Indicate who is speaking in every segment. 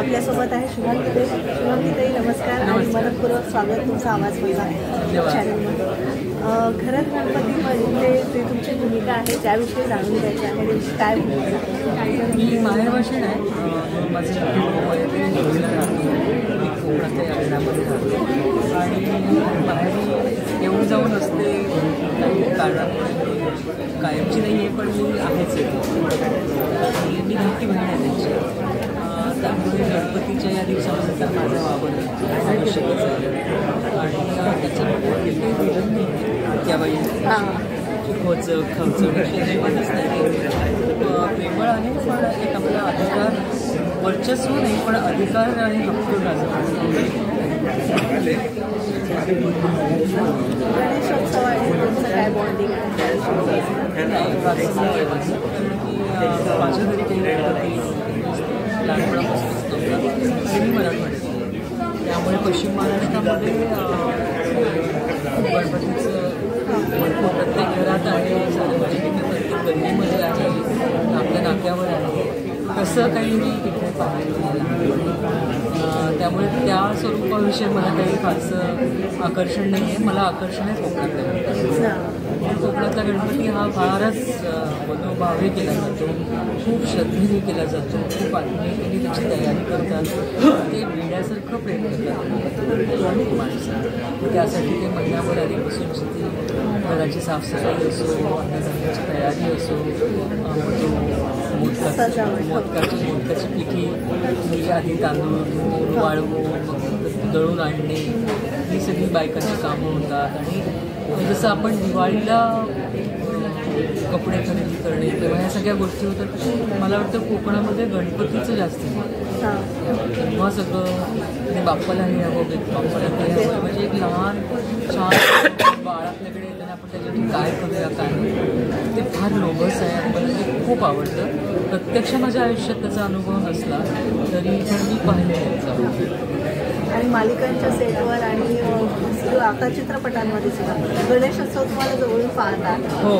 Speaker 1: आपल्यासोबत आहे शुभांगी. शुभांगी, नमस्कार आणि मनपूर्वक स्वागत तुमचं आवाज माझा चॅनलमध्ये. घरात गणपतीमध्ये जे तुमची भूमिका आहे त्याविषयी जाणून घ्यायची आहे. काय
Speaker 2: मी माहेरवाशीण आहे. माझे कोकणातल्या अंगणामध्ये राहतो आणि बाहेर येऊन जाऊन असते. काही कारणामुळे कायमची नाही आहे, पण मी आहेच आहे. मी धाकटी बहीण आहे त्यांची. त्यामुळे गणपतीच्या या दिवसामध्ये तर माझा वावर आवश्यकच आहे. आणि त्याच्यामध्ये काही विलंब नाही त्याबाई खवच खवचवणीच नाही. प्रेमळ आहे, पण एक आपला अधिकार वर्चस्व नाही, पण अधिकार आणि हक्क माझ्या घरी काही लहानपणापासून मी मराठवाड्यात. त्यामुळे पश्चिम महाराष्ट्रामध्ये गणपतीचं प्रत्येक घरात आहे, प्रत्येक गल्लीमध्ये आहे, आपल्या नाक्यावर आहे. तसं काही मी तिथे पाहिलं. त्यामुळे त्या स्वरूपाविषयी मला काही फारसं आकर्षण नाही आहे. मला आकर्षण आहे कोकणातल्या. कोकणातला गणपती हा फारच मनोभावे केला जातो, खूप श्रद्धेने केला जातो, खूप आत्मीयतेने त्याची तयारी करतात. ते भिण्यासारखं प्रेम करतात माणसं. त्यासाठी ते महिन्याभर आधीपासून घराची साफसफाई असो, अन्नधान्याची तयारी असो, मोदकाची पिठी आधी तांदूळ वाळवून दळून आणणे, ही सगळी बायकांची कामं होतात. आणि जसं आपण दिवाळीला कपडे खरेदी करणे किंवा ह्या सगळ्या गोष्टी होतात, मला वाटतं कोकणामध्ये गणपतीचं जास्त तेव्हा सगळं बाप्पाला हे हवं, बाप्पाला ते हवं. म्हणजे एक लहान छान बाळ आपल्याकडे येताना आपण त्याच्यातून काय करूया काय नाही, ते फार लोभस आहे आणि मला ते खूप आवडतं. प्रत्यक्ष माझ्या आयुष्यात त्याचा अनुभव नसला तरी पण मी पाहिलेलं.
Speaker 1: आणि मालिकांच्या सेटवर आणि आता चित्रपटांमध्ये सुद्धा गणेशोत्सव तुम्हाला जवळून पाहता.
Speaker 2: हो,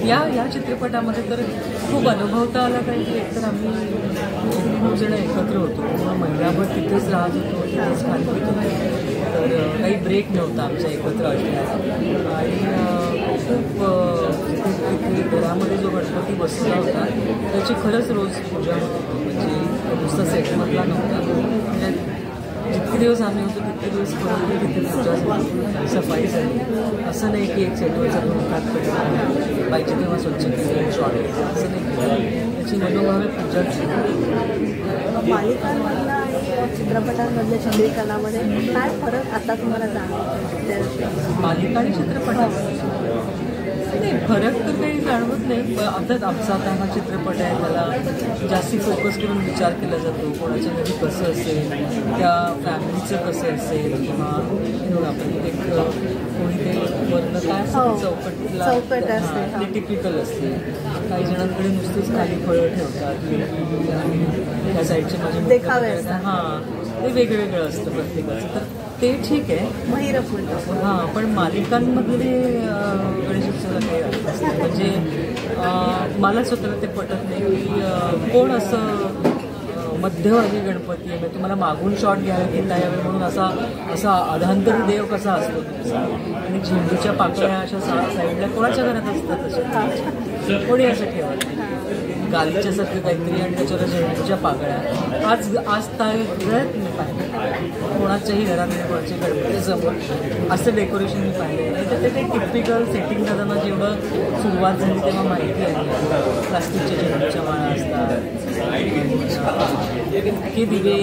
Speaker 2: या चित्रपटामध्ये तर खूप अनुभवता आला. काही एकतर आम्ही खूप जण एकत्र होतो, पूर्ण महिनाभर तिथेच राहत होतो, तिथेच खाली होतो. तर काही ब्रेक नव्हता आमच्या एकत्र असण्याचा. आणि खूप तिथे घरामध्ये जो गणपती बसला होता त्याची खरंच रोज पूजा होती. म्हणजे नुसता सेटमधला नव्हता. म्हणजे जितके दिवस आम्ही होतो तितके दिवस परत तिथे पूजा झाली, सफाई झाली. असं नाही की एक सेटवरचा दोन हात पडला पाहिजे तेव्हा स्वच्छ केलं शॉर्ट केलं, असं नाही केलं. त्याची मनोभावे पूजा झाली.
Speaker 1: मालिकांमधला आणि चित्रपटांमधल्या चित्रीकरणामध्ये काय फरक आता तुम्हाला जाणवतो?
Speaker 2: मालिका आणि चित्रपटामध्ये नाही फरक तर काही जाणवत नाही. अर्थात आमचा आता हा चित्रपट आहे, त्याला जास्ती फोकस करून विचार केला जातो. कोणाच्या घरी कसं असेल, त्या फॅमिलीचं कसं असेल, किंवा आपण एक कोणी ते वर्ण काय चौकटला ते टिपिकल असते. काही जणांकडे नुसतेच खाली फळं ठेवतात, त्या साईडचे माझे हां, ते वेगवेगळं असतं प्रत्येकाचं. तर ते ठीक आहे हां, पण मालिकांमधले गणेशोत्सवाला काही अर्थ असतं. म्हणजे मला स्वतःला ते पटत नाही की कोण असं मध्यभागी गणपती आहे, तुम्हाला मागून शॉट घेता यावे म्हणून असा अधांतरी देव कसा असतो तुमचा. आणि झेंडूच्या पाकळ्या अशा साईडला कोणाच्या घरात असतात तशा, कोणी असं ठेवत नाही. गालीच्यासारखं काहीतरी आणि त्याच्यावर झेंडूच्या पाकळ्या आज तारीख मी पाहिजे कोणाच्याही घरामध्ये कोणाच्या गणपतीसमोर असं डेकोरेशन मी पाहिलं नाही. तर ते काही टिपिकल सेटिंग करताना जेवढं सुरुवात झाली तेव्हा माहिती आहे. प्लास्टिकच्या झेंडूच्या माळा असतात, हे दिवे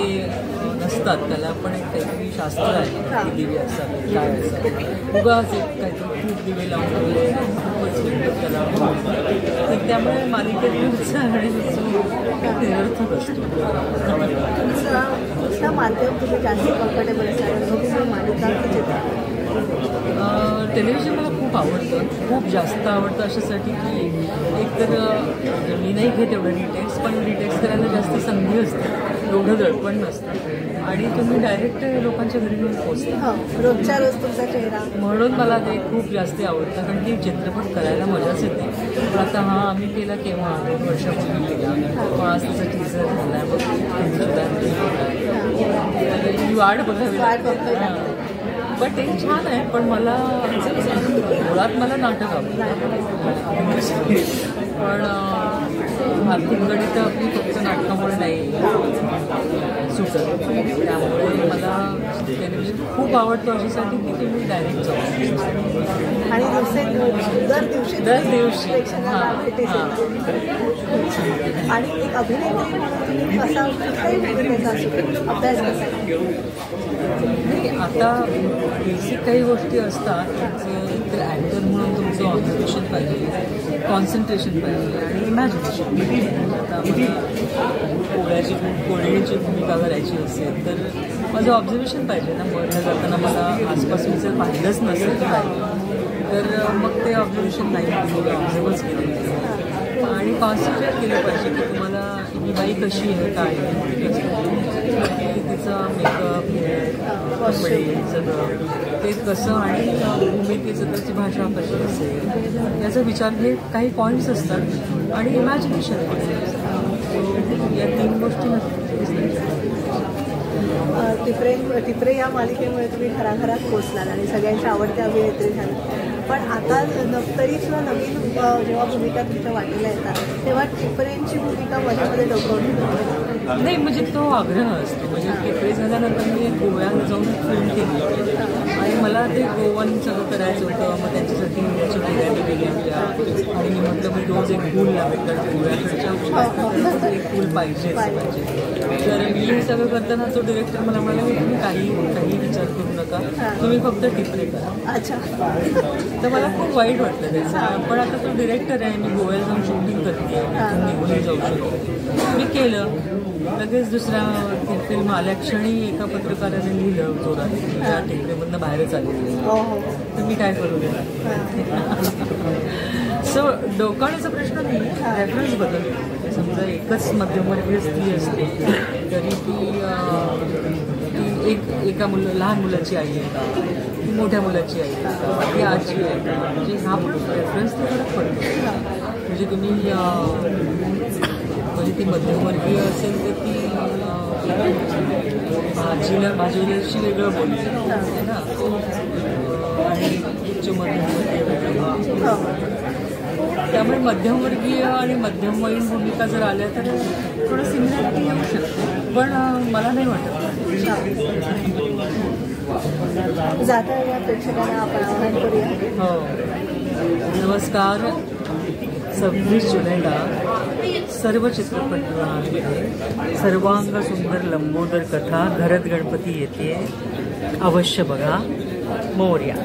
Speaker 2: नसतात, त्याला पण एक काहीतरी शास्त्र आहे की दिवे असतात काय असतात. उगाच एक काहीतरी खूप दिवे लावून ठेवले, खूपच त्याला. तर त्यामुळे मालिकेत निरर्थक असतो.
Speaker 1: माध्यम तुम्ही जास्त कम्फर्टेबल असणार मालिका
Speaker 2: टेलिव्हिजन मला खूप आवडतं, खूप जास्त आवडतं अशासाठी की एकतर मी नाही घेत एवढं डिटेक्स, पण डिटेक्स करायला जास्त संधी असते, एवढं दडपण नसतं आणि तुम्ही डायरेक्ट लोकांच्या घरी घेऊन पोचता
Speaker 1: रोजच्या रोज तुमचा चेहरा.
Speaker 2: म्हणून मला ते खूप जास्त आवडतं. कारण की चित्रपट करायला मजाच येते. पण आता आम्ही केला केव्हा 2 वर्षापूर्वी केला, पण आज त्याचा टीझर झाला, मग वाट बघावी
Speaker 1: वाट बघावी
Speaker 2: लागते.
Speaker 1: लागते.
Speaker 2: पण ते छान आहे, पण मला मुळात मला नाटक आवडतं. पण आर्थिक गणित आपली फक्त नाटकामुळे नाही सुटत. त्यामुळे मला टेलिव्हिजन खूप आवडतं अशासाठी की तुम्ही डायरेक्ट जाऊ
Speaker 1: आणि दर दिवशी प्रेक्षकांना भेटीस येतात. आणि एक अभिनेत्री म्हणून तुम्ही कसा कुठल्याही भूमिकेचा असू अभ्यास कसा
Speaker 2: नाही. आता बेसिक काही गोष्टी असतात. एक ॲक्टर म्हणून तुमचं ऑब्झर्वेशन पाहिजे, कॉन्सन्ट्रेशन पाहिजे आणि इमॅजिनेशन. आता मला कोळीची भूमिका करायची असेल तर माझं ऑब्झर्वेशन पाहिजे ना. मधलं जाताना मला आसपास मी जर पाहिलंच नसेल तर मग ते ऑब्झर्वेशन नाही ऑब्झर्वच केलं आणि कॉन्सन्ट्रेट केलं पाहिजे की तुम्हाला ही बाई कशी आहे, काय तिचा मेकअप कपडे सगळं ते कसं आणि भूमिकेचं त्याची भाषा कशी असेल याचा विचार हे काही पॉईंट्स असतात आणि इमॅजिनेशन या 3 गोष्टी
Speaker 1: टिपरे या मालिकेमुळे तुम्ही घराघरात पोचलात आणि सगळ्यांच्या आवडत्या अभिनेत्री झाल्या. पण आता तरी सुद्धा नवीन जेव्हा भूमिका तुमच्या वाटेला येतात तेव्हा टिपरेंची भूमिका मध्ये डोकवली
Speaker 2: नाही. म्हणजे तो आग्रह असतो. म्हणजे टिपरे झाल्यानंतर मी गोव्याला जाऊन फिल्म केली आणि मला ते गोवन सगळं करायचं होतं. मग त्यांच्यासाठी त्याच्या बिर्याणी वेगळ्या आणि मी म्हटलं मी रोज एक फूल लावेल कारण गोव्याकडच्या एक फूल पाहिजे. तर मी हे सगळं करताना तो डिरेक्टर मला म्हणाला की तुम्ही काही विचार करू नका, तुम्ही फक्त टिपरे करा.
Speaker 1: अच्छा.
Speaker 2: तर मला खूप वाईट वाटलं त्याचं. पण आता तो डिरेक्टर आहे, मी गोव्याला जाऊन शूटिंग करते, निघून जाऊ शकतो. मी केलं. लगेच दुसऱ्या फिल्म आल्या क्षणी एका पत्रकाराने लिहिलं जोरात त्या टेकड्यामधनं बाहेरच आले. तर मी काय करू द्या. सो डोकावण्याचा प्रश्न नाही, रेफरन्स बदलतो. समजा एकच मध्यमवर्गीय स्त्री असते तरी ती एका लहान मुलाची आई आहे का, मोठ्या मुलाची आई आहे का, ती आजी आहे का, म्हणजे हा पण रेफरन्स तर फरक पडतो. म्हणजे तुम्ही म्हणजे ती मध्यमवर्गीय असेल तर ती भाजीशी वेगळं बोलते ना आणि उच्च मध्यमवर्गीय वेगळं. त्यामुळे मध्यमवर्गीय आणि मध्यमवयीन भूमिका जर आल्या तर थोडं सिमिलॅरिटी येऊ शकते, पण मला नाही वाटत.
Speaker 1: जाता या प्रेक्षकांना आपण आवाहन करूया.
Speaker 2: हो. नमस्कार. 26 जुलैला सर्व चित्रपटगृहांमध्ये सर्वांग सुंदर लंबोदर कथा घरत गणपती येते, अवश्य बघा. मोरया.